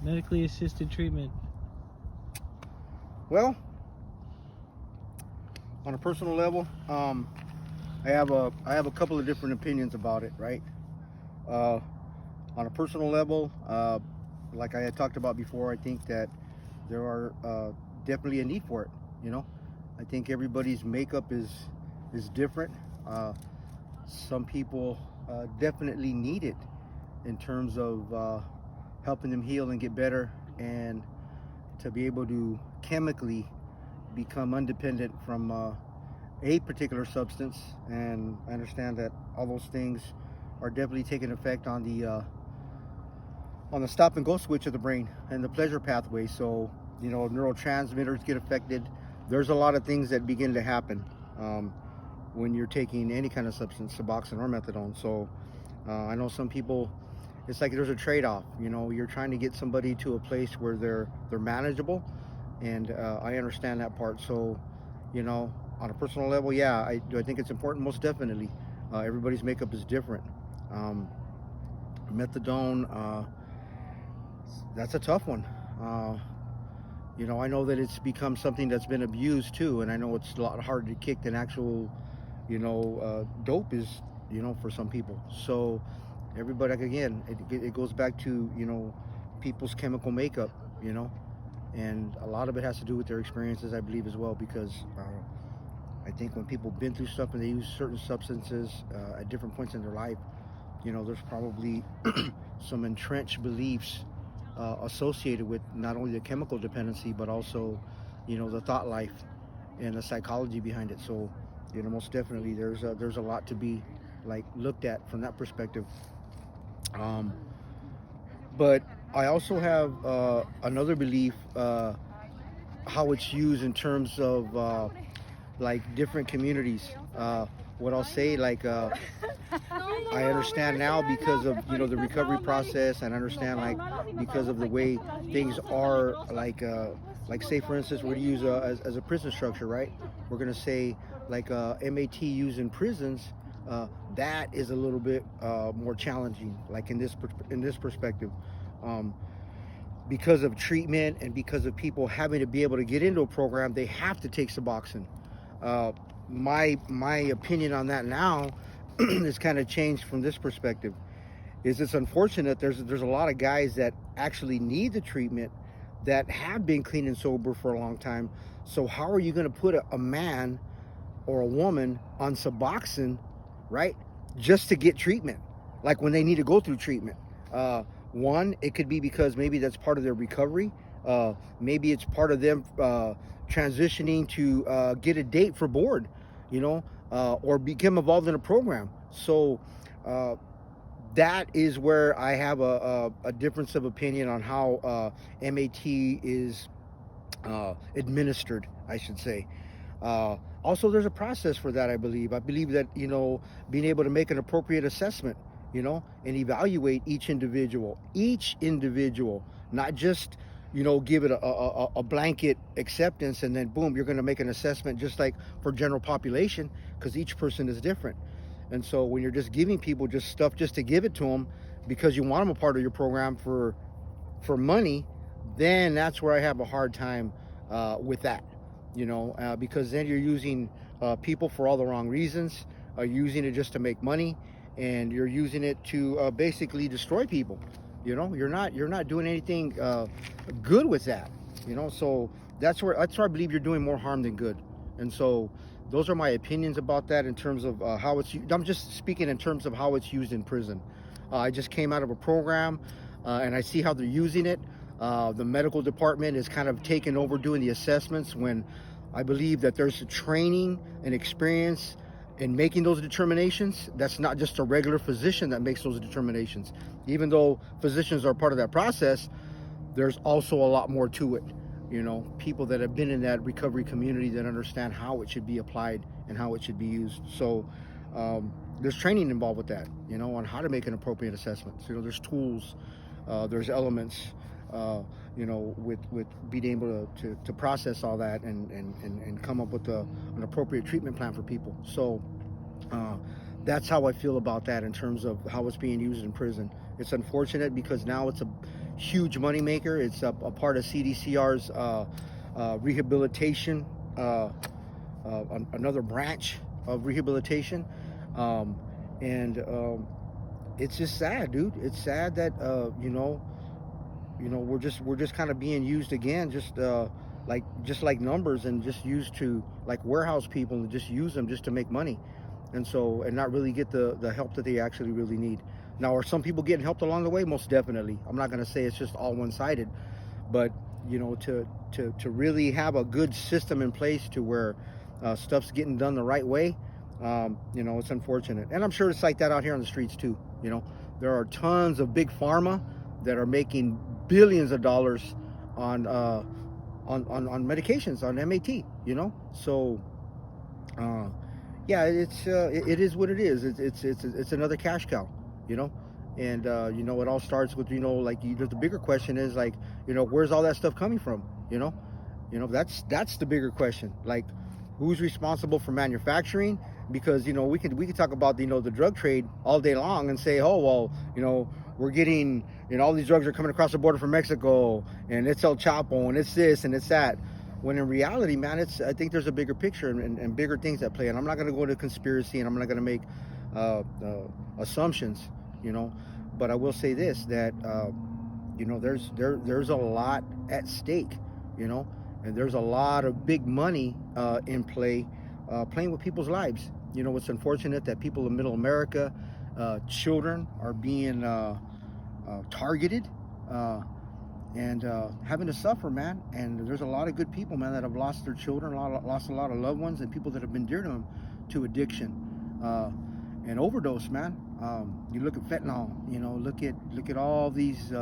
medically assisted treatment? Well, on a personal level, I have a couple of different opinions about it, right? Uh, on a personal level, like I had talked about before, I think that there are definitely a need for it. You know, I think everybody's makeup is different. Uh, some people definitely need it in terms of helping them heal and get better, and to be able to chemically become independent from a particular substance. And I understand that all those things are definitely taking effect on the stop and go switch of the brain and the pleasure pathway. So, you know, neurotransmitters get affected. There's a lot of things that begin to happen when you're taking any kind of substance, Suboxone or methadone. So, I know some people, it's like there's a trade-off. You know, you're trying to get somebody to a place where they're manageable, and I understand that part. So, you know, on a personal level, yeah, I think it's important. Most definitely, everybody's makeup is different. Um, Methadone, that's a tough one. Uh, you know, I know that it's become something that's been abused too, and I know it's a lot harder to kick than actual, dope is, for some people. So everybody, like, again, it goes back to, people's chemical makeup, you know, and a lot of it has to do with their experiences, I believe, as well, because I think when people have been through stuff and they use certain substances at different points in their life, there's probably some entrenched beliefs associated with not only the chemical dependency, but also, the thought life and the psychology behind it. So, most definitely, there's a lot to be like looked at from that perspective. Um, but I also have another belief, how it's used in terms of like different communities. What I'll say, like, I understand now because of the recovery process, and understand, like, because of the way things are, like say for instance, we're to use as a prison structure, right? We're gonna say like M.A.T used in prisons. That is a little bit more challenging, like in this perspective. Um, because of treatment and because of people having to be able to get into a program, they have to take Suboxone. Uh, my opinion on that now is kind of changed from this perspective. Is it's unfortunate there's a lot of guys that actually need the treatment that have been clean and sober for a long time. So how are you going to put a man or a woman on Suboxone, right, just to get treatment, like when they need to go through treatment? One, it could be because maybe that's part of their recovery. Maybe it's part of them transitioning to get a date for board, or become involved in a program. So uh, that is where I have a difference of opinion on how M.A.T is administered, I should say. Also, there's a process for that, I believe. I believe that, being able to make an appropriate assessment, and evaluate each individual, not just, give it a blanket acceptance and then boom, you're going to make an assessment just like for general population, because each person is different. And so when you're just giving people just stuff just to give it to them because you want them a part of your program for money, then that's where I have a hard time with that, because then you're using people for all the wrong reasons. Using it just to make money, and you're using it to basically destroy people. You're not doing anything good with that. So that's where I believe you're doing more harm than good. And so those are my opinions about that in terms of how it's. I'm just speaking in terms of how it's used in prison. I just came out of a program, and I see how they're using it. The medical department is kind of taking over doing the assessments, when I believe that there's a training and experience in making those determinations. That's not just a regular physician that makes those determinations. Even though physicians are part of that process, there's also a lot more to it. People that have been in that recovery community that understand how it should be applied and how it should be used. So there's training involved with that, on how to make an appropriate assessment. So, there's tools, there's elements, with being able to process all that and come up with an appropriate treatment plan for people. So that's how I feel about that in terms of how it's being used in prison. It's unfortunate because now huge moneymaker. It's a part of CDCR's rehabilitation, another branch of rehabilitation. Um, and it's just sad, dude. It's sad that we're just kind of being used again, just like numbers, and just used to like warehouse people and just use them just to make money, and not really get the help that they actually really need. Now, are some people getting helped along the way? Most definitely. I'm not going to say it's just all one-sided, but to really have a good system in place to where stuff's getting done the right way. It's unfortunate, and I'm sure it's like that out here on the streets too. There are tons of big pharma that are making billions of dollars on medications, on M.A.T. So yeah, it is what it is. It's another cash cow, you know, and it all starts with like the bigger question is like where's all that stuff coming from, that's the bigger question. Like, who's responsible for manufacturing? Because we could talk about the drug trade all day long and say, oh well, we're getting all these drugs are coming across the border from Mexico, and it's El Chapo, and it's this and it's that. When in reality, man, I think there's a bigger picture and bigger things at play. And I'm not going to go into conspiracy, and I'm not going to make assumptions, but I will say this, that there's a lot at stake, and there's a lot of big money in play, playing with people's lives. It's unfortunate that people in Middle America, children, are being targeted and having to suffer, man. And there's a lot of good people, man, that have lost their children, lost a lot of loved ones, and people that have been dear to them to addiction and overdose, man. You look at fentanyl, look at all these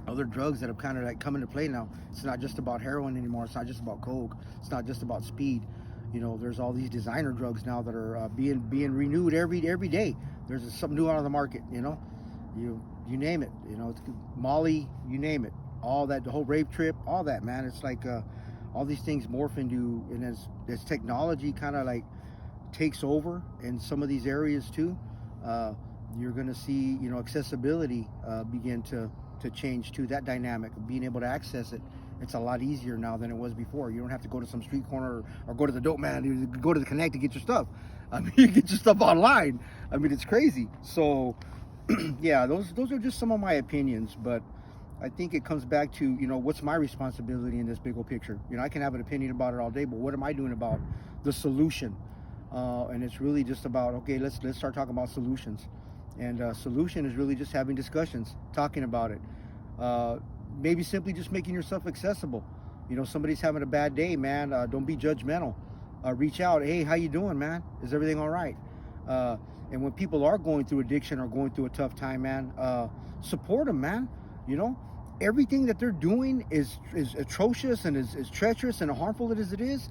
other drugs that have kind of like come into play now. It's not just about heroin anymore. It's not just about coke. It's not just about speed. There's all these designer drugs now that are being renewed every day. There's something new out on the market. You name it. It's Molly, you name it. All that, the whole rave trip, all that, man. It's like all these things morph into, and as technology kind of like takes over in some of these areas too, you're going to see accessibility begin to change too. That dynamic of being able to access it, it's a lot easier now than it was before. You don't have to go to some street corner or go to the dope man. You go to the Connect to get your stuff. I mean, you get your stuff online. I mean, it's crazy. So yeah, those are just some of my opinions, but I think it comes back to what's my responsibility in this big old picture. I can have an opinion about it all day, but what am I doing about the solution? And it's really just about, okay, let's start talking about solutions. And solution is really just having discussions, talking about it. Maybe simply just making yourself accessible. Somebody's having a bad day, man. Don't be judgmental. Reach out. Hey, how you doing, man? Is everything all right? And when people are going through addiction or going through a tough time, man, support them, man. Everything that they're doing is atrocious and is treacherous and harmful as it is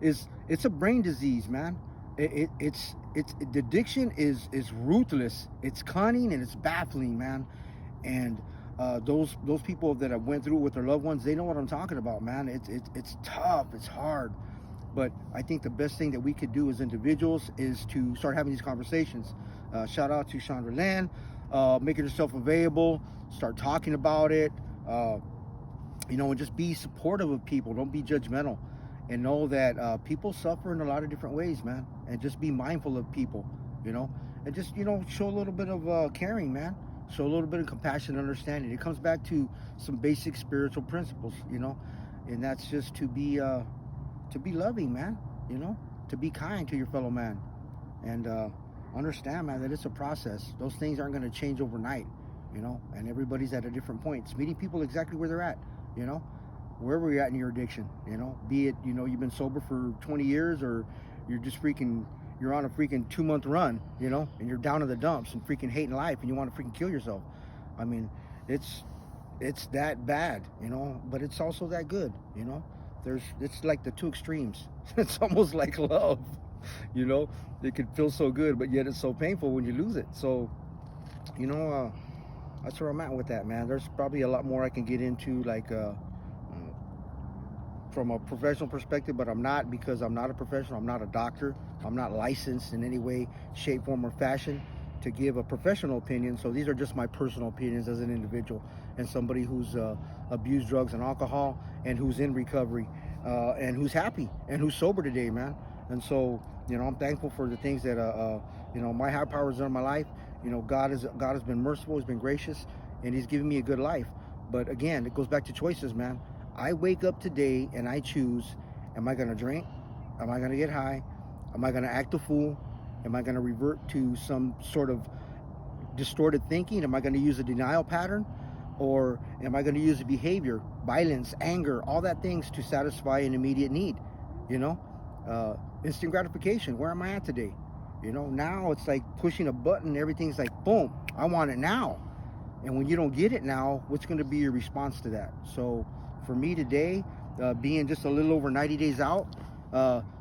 it's a brain disease, man. It's the addiction is ruthless. It's cunning and it's baffling, man. And those people that have went through it with their loved ones, they know what I'm talking about, man. It's tough. It's hard. But I think the best thing that we could do as individuals is to start having these conversations. Shout out to Chandra Land, making herself available, start talking about it, and just be supportive of people. Don't be judgmental, and know that people suffer in a lot of different ways, man. And just be mindful of people, and just, show a little bit of caring, man. Show a little bit of compassion and understanding. It comes back to some basic spiritual principles, and that's just to be loving, man, to be kind to your fellow man, and understand, man, that it's a process. Those things aren't going to change overnight, and everybody's at a different point. It's meeting people exactly where they're at, wherever you're at in your addiction, be it, you've been sober for 20 years or you're on a freaking 2-month run, and you're down in the dumps and freaking hating life and you want to freaking kill yourself. I mean, it's that bad, but it's also that good, it's like the two extremes. It's almost like love, it can feel so good, but yet it's so painful when you lose it. So, that's where I'm at with that, man. There's probably a lot more I can get into, like, from a professional perspective, but I'm not, because I'm not a professional. I'm not a doctor. I'm not licensed in any way, shape, form, or fashion. to give a professional opinion. So these are just my personal opinions as an individual and somebody who's abused drugs and alcohol and who's in recovery and who's happy and who's sober today, man. And so, I'm thankful for the things that my higher powers done in my life. God has been merciful, He's been gracious, and He's given me a good life. But again, it goes back to choices, man. I wake up today and I choose: am I gonna drink? Am I gonna get high? Am I gonna act a fool? Am I gonna revert to some sort of distorted thinking? Am I gonna use a denial pattern? Or am I gonna use a behavior, violence, anger, all that things to satisfy an immediate need? Instant gratification. Where am I at today? Now it's like pushing a button, everything's like, boom, I want it now. And when you don't get it now, what's going to be your response to that? So for me today, being just a little over 90 days out,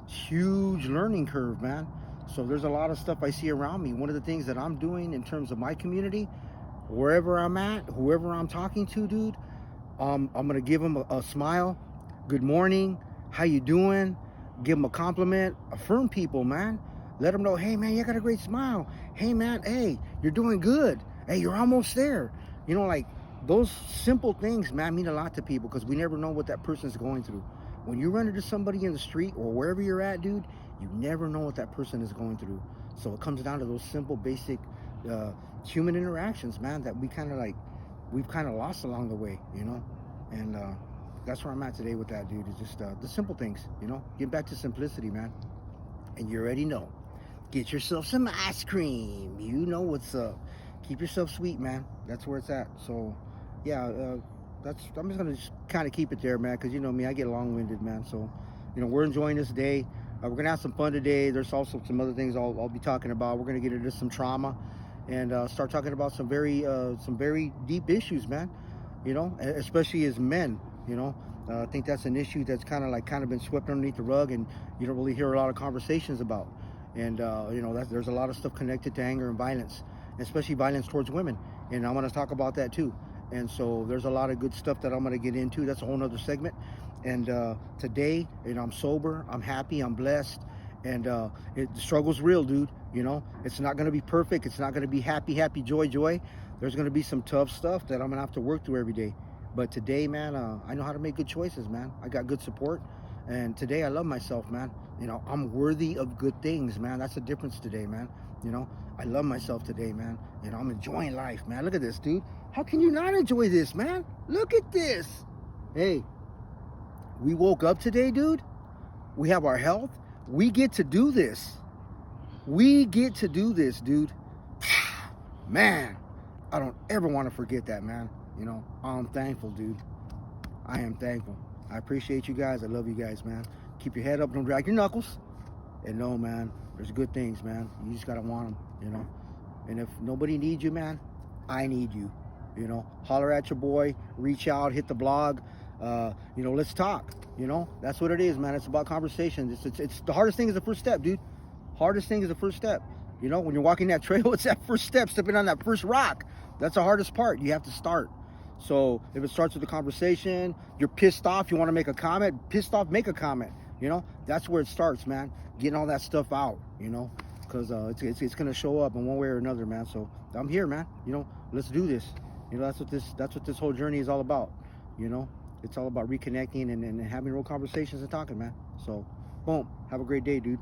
huge learning curve, man. So there's a lot of stuff I see around me. One of the things that I'm doing in terms of my community, wherever I'm at, whoever I'm talking to, dude, I'm going to give them a smile. Good morning. How you doing? Give them a compliment. Affirm people, man. Let them know, hey, man, you got a great smile. Hey, man, hey, you're doing good. Hey, you're almost there. Like those simple things, man, mean a lot to people because we never know what that person's going through. When you run into somebody in the street or wherever you're at, dude, you never know what that person is going through. So it comes down to those simple, basic human interactions, man, that we've kind of lost along the way, And that's where I'm at today with that, dude. It's just the simple things, Get back to simplicity, man. And you already know. Get yourself some ice cream. You know what's up. Keep yourself sweet, man. That's where it's at. So, yeah, I'm just gonna kind of keep it there, man, because you know me, I get long-winded, man. So, we're enjoying this day. We're gonna have some fun today. There's also some other things I'll be talking about. We're gonna get into some trauma and start talking about some very deep issues, man. Especially as men. I think that's an issue that's kind of been swept underneath the rug, and you don't really hear a lot of conversations about. And there's a lot of stuff connected to anger and violence, especially violence towards women. And I'm going to talk about that too. And so there's a lot of good stuff that I'm going to get into. That's a whole nother segment. And today, I'm sober, I'm happy, I'm blessed, and the struggle's real, dude. It's not going to be perfect. It's not going to be happy, joy. There's going to be some tough stuff that I'm going to have to work through every day. But today, man, I know how to make good choices, man. I got good support. And today I love myself, man. I'm worthy of good things, man. That's the difference today, man. I love myself today, man. I'm enjoying life, man. Look at this, dude. How can you not enjoy this, man? Look at this. Hey, we woke up today, dude. We have our health. We get to do this. Dude. Man, I don't ever want to forget that, man. I'm thankful, dude. I am thankful. I appreciate you guys. I love you guys, man. Keep your head up. Don't drag your knuckles. And no, man, there's good things, man. You just got to want them, And if nobody needs you, man, I need you. Holler at your boy. Reach out. Hit the blog. Let's talk. That's what it is, man. It's about conversation. It's the hardest thing is the first step, dude. Hardest thing is the first step. When you're walking that trail, it's that first step, stepping on that first rock. That's the hardest part. You have to start. So if it starts with a conversation, you're pissed off, you want to make a comment, pissed off, make a comment. That's where it starts, man. Getting all that stuff out, because it's going to show up in one way or another, man. So I'm here, man. Let's do this. That's what this whole journey is all about. It's all about reconnecting and having real conversations and talking, man. So, boom. Have a great day, dude.